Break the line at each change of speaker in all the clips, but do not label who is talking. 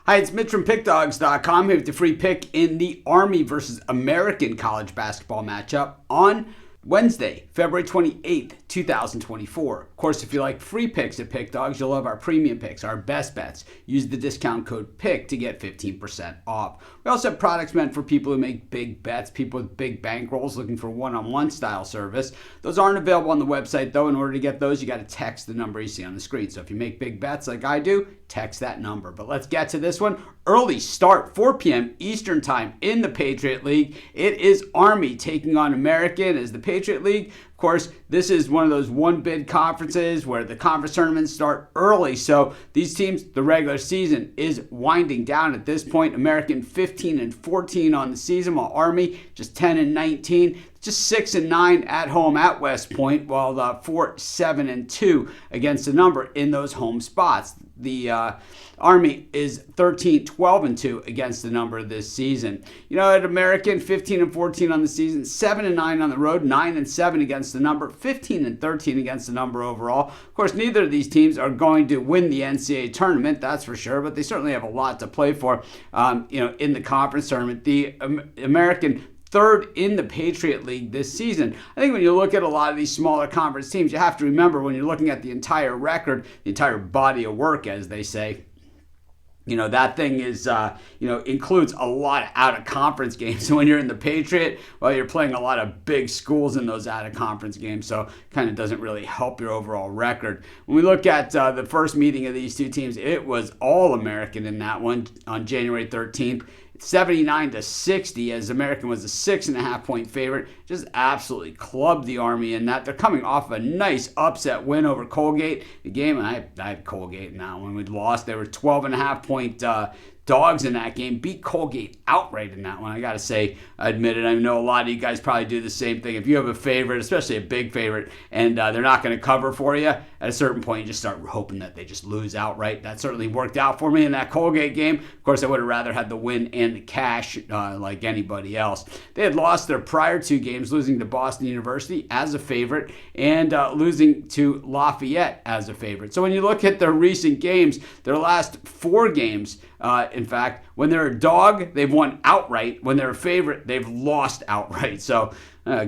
Hi, it's Mitch from Pickdawgz.com here with the free pick in the Army versus American college basketball matchup on Wednesday, February 28th, 2024. Of course, if you like free picks at Pickdawgz, you'll love our premium picks, our best bets. Use the discount code PICK to get 15% off. We also have products meant for people who make big bets, people with big bankrolls looking for one-on-one style service. Those aren't available on the website, though. In order to get those, you got to text the number you see on the screen. So if you make big bets like I do, text that number. But let's get to this one. Early start, 4 p.m. Eastern time in the Patriot League. It is Army taking on American as the Patriot League. Of course, this is one of those one-bid conferences where the conference tournaments start early. So these teams, the regular season is winding down at this point. American 15-14 on the season, while Army just 10-19. Just 6-9 at home at West Point, while 4-7-2 against the number in those home spots. The Army is 13-12-2 against the number this season. You know, at American, 15-14 on the season, 7-9 on the road, 9-7 against the number, 15-13 against the number overall. Of course, neither of these teams are going to win the NCAA tournament, that's for sure, but they certainly have a lot to play for. In the conference tournament, the American third in the Patriot League this season. I think when you look at a lot of these smaller conference teams, you have to remember when you're looking at the entire record, the entire body of work, as they say, that thing is, includes a lot of out-of-conference games. So when you're in the Patriot, well, you're playing a lot of big schools in those out-of-conference games, so kind of doesn't really help your overall record. When we look at the first meeting of these two teams, it was all American in that one on January 13th. 79-60 as American was a 6.5-point favorite. Just absolutely clubbed the Army in that. They're coming off a nice upset win over Colgate. The game, and I had Colgate in that one. We'd lost. They were 12.5-point dogs in that game. Beat Colgate outright in that one. I got to say, I admit it. I know a lot of you guys probably do the same thing. If you have a favorite, especially a big favorite, and they're not going to cover for you, at a certain point, you just start hoping that they just lose outright. That certainly worked out for me in that Colgate game. Of course, I would have rather had the win and the cash like anybody else. They had lost their prior two games, losing to Boston University as a favorite and losing to Lafayette as a favorite. So when you look at their recent games, their last 4 games, in fact, when they're a dog, they've won outright. When they're a favorite, they've lost outright. So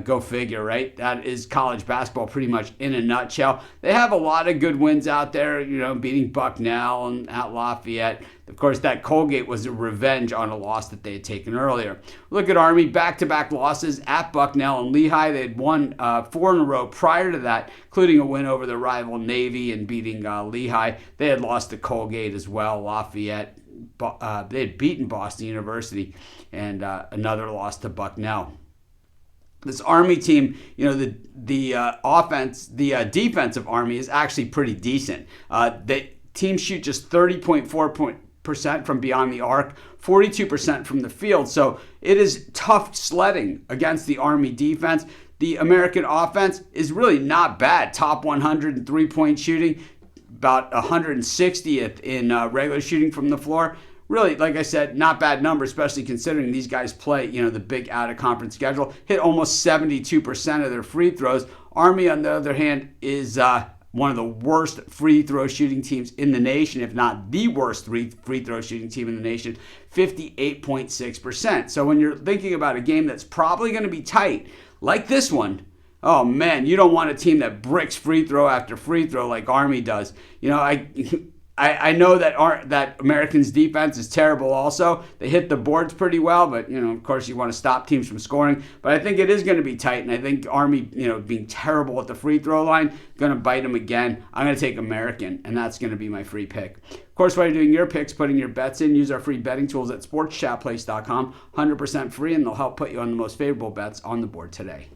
go figure, right? That is college basketball pretty much in a nutshell. They have a lot of good wins out there, beating Bucknell and at Lafayette. Of course, that Colgate was a revenge on a loss that they had taken earlier. Look at Army, back-to-back losses at Bucknell and Lehigh. They had won 4 in a row prior to that, including a win over their rival Navy and beating Lehigh. They had lost to Colgate as well, Lafayette. They had beaten Boston University and another loss to Bucknell. This Army team, the defensive Army is actually pretty decent. The team shoot just 30.4% from beyond the arc, 42% from the field. So it is tough sledding against the Army defense. The American offense is really not bad. Top 100 in three-point shooting, about 160th in regular shooting from the floor. Really, like I said, not bad number, especially considering these guys play, the big out-of-conference schedule. Hit almost 72% of their free throws. Army, on the other hand, is one of the worst free throw shooting teams in the nation, if not the worst free throw shooting team in the nation, 58.6%. So when you're thinking about a game that's probably going to be tight, like this one, oh man, you don't want a team that bricks free throw after free throw like Army does. I know that Americans' defense is terrible also. They hit the boards pretty well, but, of course you want to stop teams from scoring. But I think it is going to be tight, and I think Army, being terrible at the free throw line, going to bite them again. I'm going to take American, and that's going to be my free pick. Of course, while you're doing your picks, putting your bets in, use our free betting tools at sportschatplace.com. 100% free, and they'll help put you on the most favorable bets on the board today.